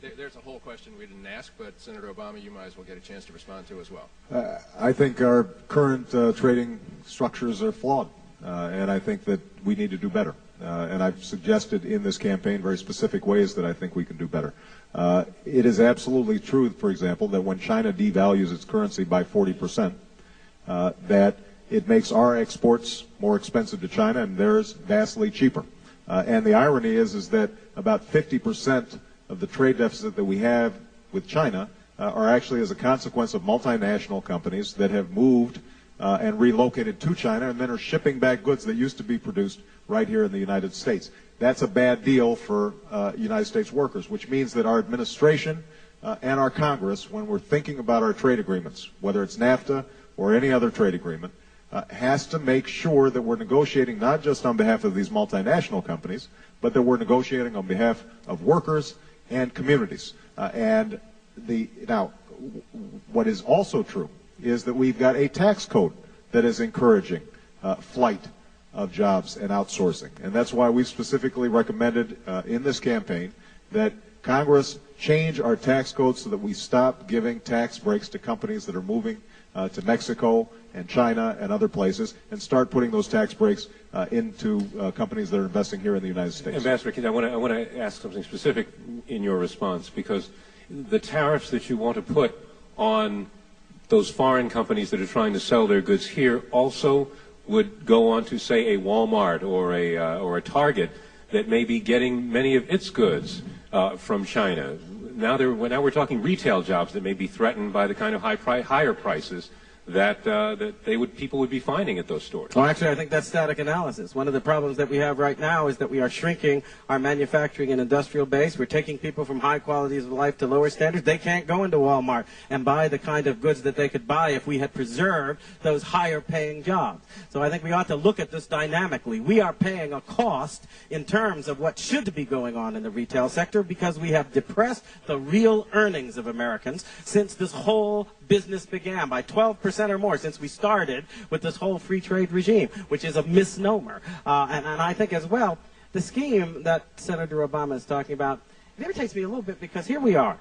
There's a whole question we didn't ask, but Senator Obama, you might as well get a chance to respond to as well. I think our current trading structures are flawed, and I think that we need to do better. And I've suggested in this campaign very specific ways that I think we can do better. It is absolutely true, for example, that when China devalues its currency by 40%, that it makes our exports more expensive to China and theirs vastly cheaper. And the irony is that about 50% of the trade deficit that we have with China are actually as a consequence of multinational companies that have moved and relocated to China and then are shipping back goods that used to be produced right here in the United States. That's a bad deal for United States workers, which means that our administration and our Congress, when we're thinking about our trade agreements, whether it's NAFTA or any other trade agreement, has to make sure that we're negotiating not just on behalf of these multinational companies, but that we're negotiating on behalf of workers and communities. Now, what is also true is that we've got a tax code that is encouraging flight of jobs and outsourcing. And that's why we've specifically recommended in this campaign that Congress change our tax code so that we stop giving tax breaks to companies that are moving to Mexico and China and other places, and start putting those tax breaks into companies that are investing here in the United States. Ambassador Keith, I want to ask something specific in your response, because the tariffs that you want to put on those foreign companies that are trying to sell their goods here also would go on to, say, a Walmart or a Target that may be getting many of its goods from China. Now we're talking retail jobs that may be threatened by the kind of higher prices that people would be finding at those stores. Well, actually, I think that's static analysis. One of the problems that we have right now is that we are shrinking our manufacturing and industrial base. We're taking people from high qualities of life to lower standards. They can't go into Walmart and buy the kind of goods that they could buy if we had preserved those higher paying jobs. So I think we ought to look at this dynamically. We are paying a cost in terms of what should be going on in the retail sector because we have depressed the real earnings of Americans since this whole business began by 12% or more since we started with this whole free trade regime, which is a misnomer. And I think as well, the scheme that Senator Obama is talking about, it irritates me a little bit because here we are.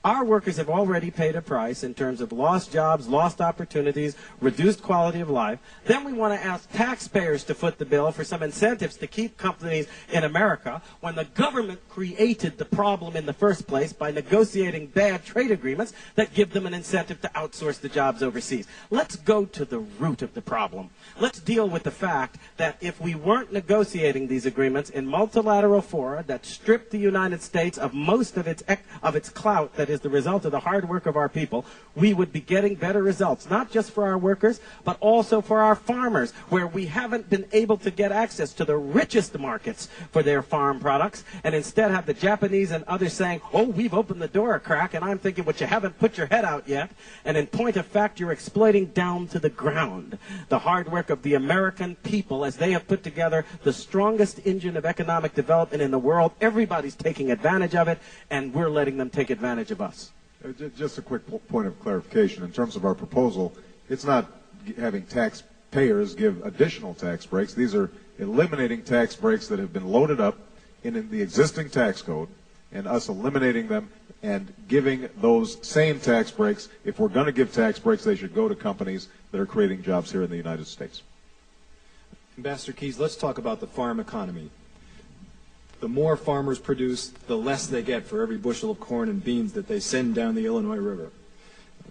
Our workers have already paid a price in terms of lost jobs, lost opportunities, reduced quality of life. Then we want to ask taxpayers to foot the bill for some incentives to keep companies in America when the government created the problem in the first place by negotiating bad trade agreements that give them an incentive to outsource the jobs overseas. Let's go to the root of the problem. Let's deal with the fact that if we weren't negotiating these agreements in multilateral fora that stripped the United States of most of its clout that is the result of the hard work of our people, we would be getting better results, not just for our workers, but also for our farmers, where we haven't been able to get access to the richest markets for their farm products, and instead have the Japanese and others saying, oh, we've opened the door a crack, and I'm thinking, but you haven't put your head out yet, and in point of fact, you're exploiting down to the ground the hard work of the American people as they have put together the strongest engine of economic development in the world. Everybody's taking advantage of it, and we're letting them take advantage of us. Just a quick point of clarification. In terms of our proposal, it's not having taxpayers give additional tax breaks. These are eliminating tax breaks that have been loaded up in the existing tax code, and us eliminating them and giving those same tax breaks. If we're going to give tax breaks, they should go to companies that are creating jobs here in the United States. Ambassador Keyes, let's talk about the farm economy. The more farmers produce, the less they get for every bushel of corn and beans that they send down the Illinois River.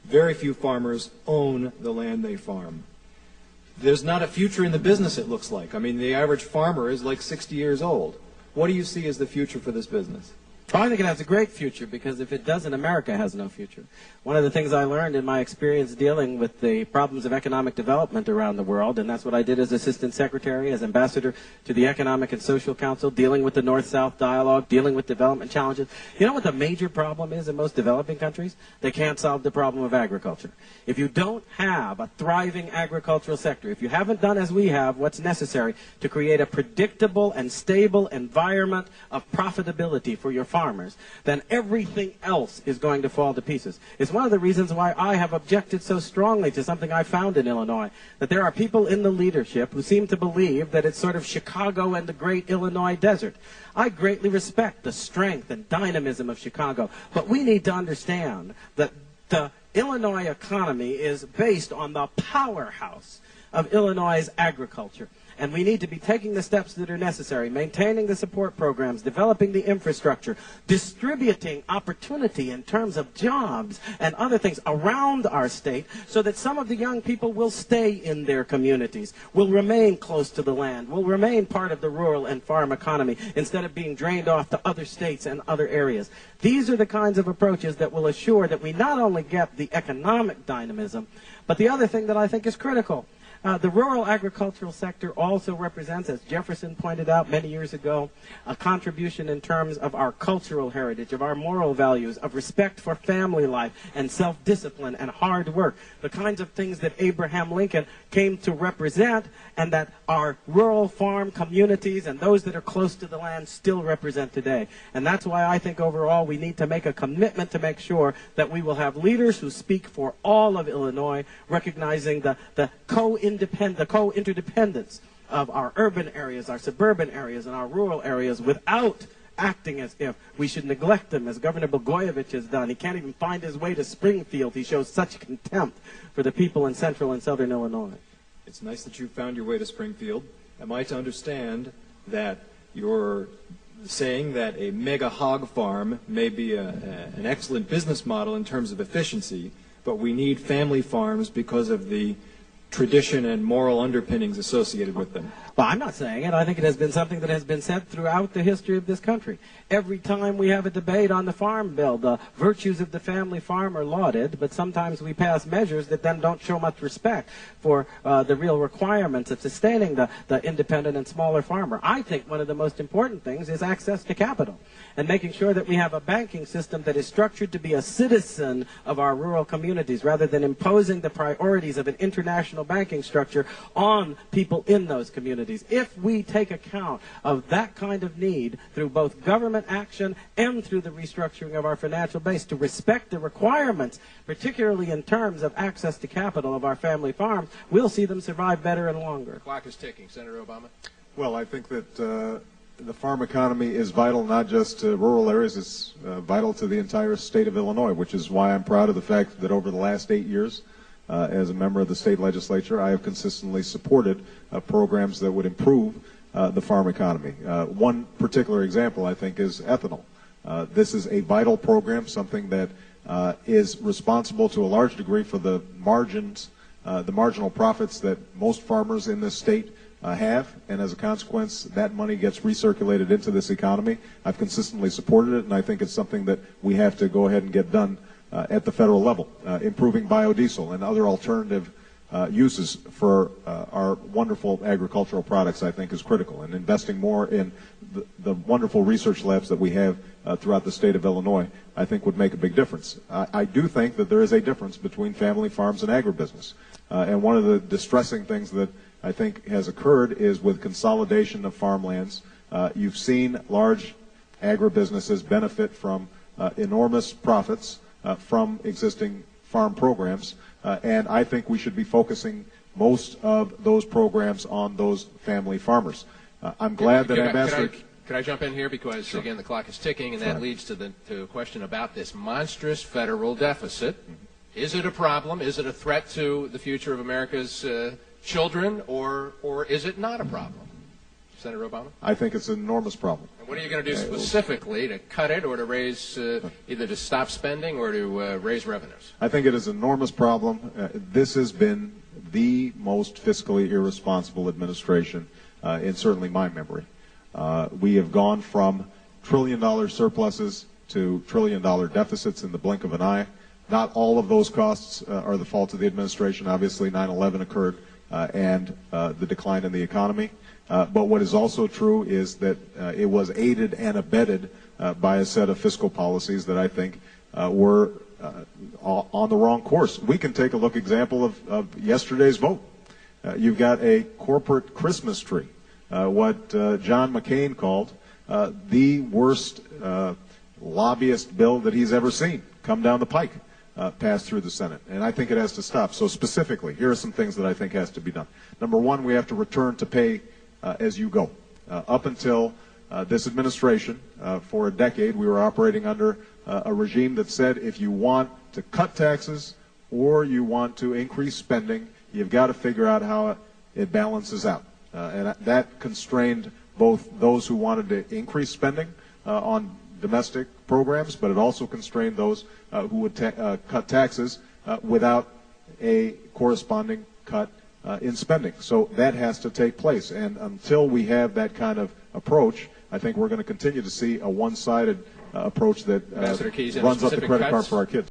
Very few farmers own the land they farm. There's not a future in the business, it looks like. I mean, the average farmer is like 60 years old. What do you see as the future for this business? I think it has a great future, because if it doesn't, America has no future. One of the things I learned in my experience dealing with the problems of economic development around the world, and that's what I did as Assistant Secretary, as Ambassador to the Economic and Social Council, dealing with the North-South dialogue, dealing with development challenges. You know what the major problem is in most developing countries? They can't solve the problem of agriculture. If you don't have a thriving agricultural sector, if you haven't done as we have what's necessary to create a predictable and stable environment of profitability for your farmers, farmers, then everything else is going to fall to pieces. It's one of the reasons why I have objected so strongly to something I found in Illinois, that there are people in the leadership who seem to believe that it's sort of Chicago and the great Illinois desert. I greatly respect the strength and dynamism of Chicago, but we need to understand that the Illinois economy is based on the powerhouse of Illinois' agriculture. And we need to be taking the steps that are necessary, maintaining the support programs, developing the infrastructure, distributing opportunity in terms of jobs and other things around our state so that some of the young people will stay in their communities, will remain close to the land, will remain part of the rural and farm economy instead of being drained off to other states and other areas. These are the kinds of approaches that will assure that we not only get the economic dynamism, but the other thing that I think is critical. The rural agricultural sector also represents, as Jefferson pointed out many years ago, a contribution in terms of our cultural heritage, of our moral values, of respect for family life and self-discipline and hard work, the kinds of things that Abraham Lincoln came to represent and that our rural farm communities and those that are close to the land still represent today. And that's why I think overall we need to make a commitment to make sure that we will have leaders who speak for all of Illinois, recognizing the co-interdependence of our urban areas, our suburban areas, and our rural areas without acting as if we should neglect them, as Governor Blagojevich has done. He can't even find his way to Springfield. He shows such contempt for the people in central and southern Illinois. It's nice that you found your way to Springfield. Am I to understand that you're saying that a mega hog farm may be an excellent business model in terms of efficiency, but we need family farms because of the tradition and moral underpinnings associated with them? Well, I'm not saying it. I think it has been something that has been said throughout the history of this country. Every time we have a debate on the farm bill, the virtues of the family farm are lauded, but sometimes we pass measures that then don't show much respect for the real requirements of sustaining the independent and smaller farmer. I think one of the most important things is access to capital and making sure that we have a banking system that is structured to be a citizen of our rural communities rather than imposing the priorities of an international banking structure on people in those communities. If we take account of that kind of need through both government action and through the restructuring of our financial base to respect the requirements, particularly in terms of access to capital of our family farms, we'll see them survive better and longer. The clock is ticking. Senator Obama? Well, I think that the farm economy is vital not just to rural areas, it's vital to the entire state of Illinois, which is why I'm proud of the fact that over the last 8 years, as a member of the state legislature, I have consistently supported programs that would improve the farm economy. One particular example, I think, is ethanol. This is a vital program, something that is responsible to a large degree for the margins, the marginal profits that most farmers in this state have, and as a consequence, that money gets recirculated into this economy. I've consistently supported it, and I think it's something that we have to go ahead and get done at the federal level. Improving biodiesel and other alternative uses for our wonderful agricultural products, I think, is critical. And investing more in the wonderful research labs that we have throughout the state of Illinois, I think, would make a big difference. I do think that there is a difference between family farms and agribusiness. And one of the distressing things that I think has occurred is with consolidation of farmlands. You've seen large agribusinesses benefit from enormous profits from existing farm programs, and I think we should be focusing most of those programs on those family farmers. I'm glad that Ambassador... Could I jump in here? Because, sure, again, the clock is ticking, and that leads to a question about this monstrous federal deficit. Is it a problem? Is it a threat to the future of America's children, or is it not a problem? Senator Obama? I think it's an enormous problem. And what are you going to do specifically to cut it or to raise, either to stop spending or to raise revenues? I think it is an enormous problem. This has been the most fiscally irresponsible administration in certainly my memory. We have gone from trillion-dollar surpluses to trillion-dollar deficits in the blink of an eye. Not all of those costs are the fault of the administration. Obviously, 9/11 occurred and the decline in the economy. But what is also true is that it was aided and abetted by a set of fiscal policies that I think were on the wrong course. We can take a look example of yesterday's vote. You've got a corporate Christmas tree, what John McCain called the worst lobbyist bill that he's ever seen come down the pike, pass through the Senate. And I think it has to stop. So specifically, here are some things that I think has to be done. Number one, we have to return to pay as you go. Up until this administration, for a decade, we were operating under a regime that said if you want to cut taxes or you want to increase spending, you've got to figure out how it balances out. And that constrained both those who wanted to increase spending on domestic programs, but it also constrained those who would cut taxes without a corresponding cut in spending. So that has to take place. And until we have that kind of approach, I think we're going to continue to see a one-sided approach that Ambassador Keyes, any runs up the specific credit card cuts? for our kids.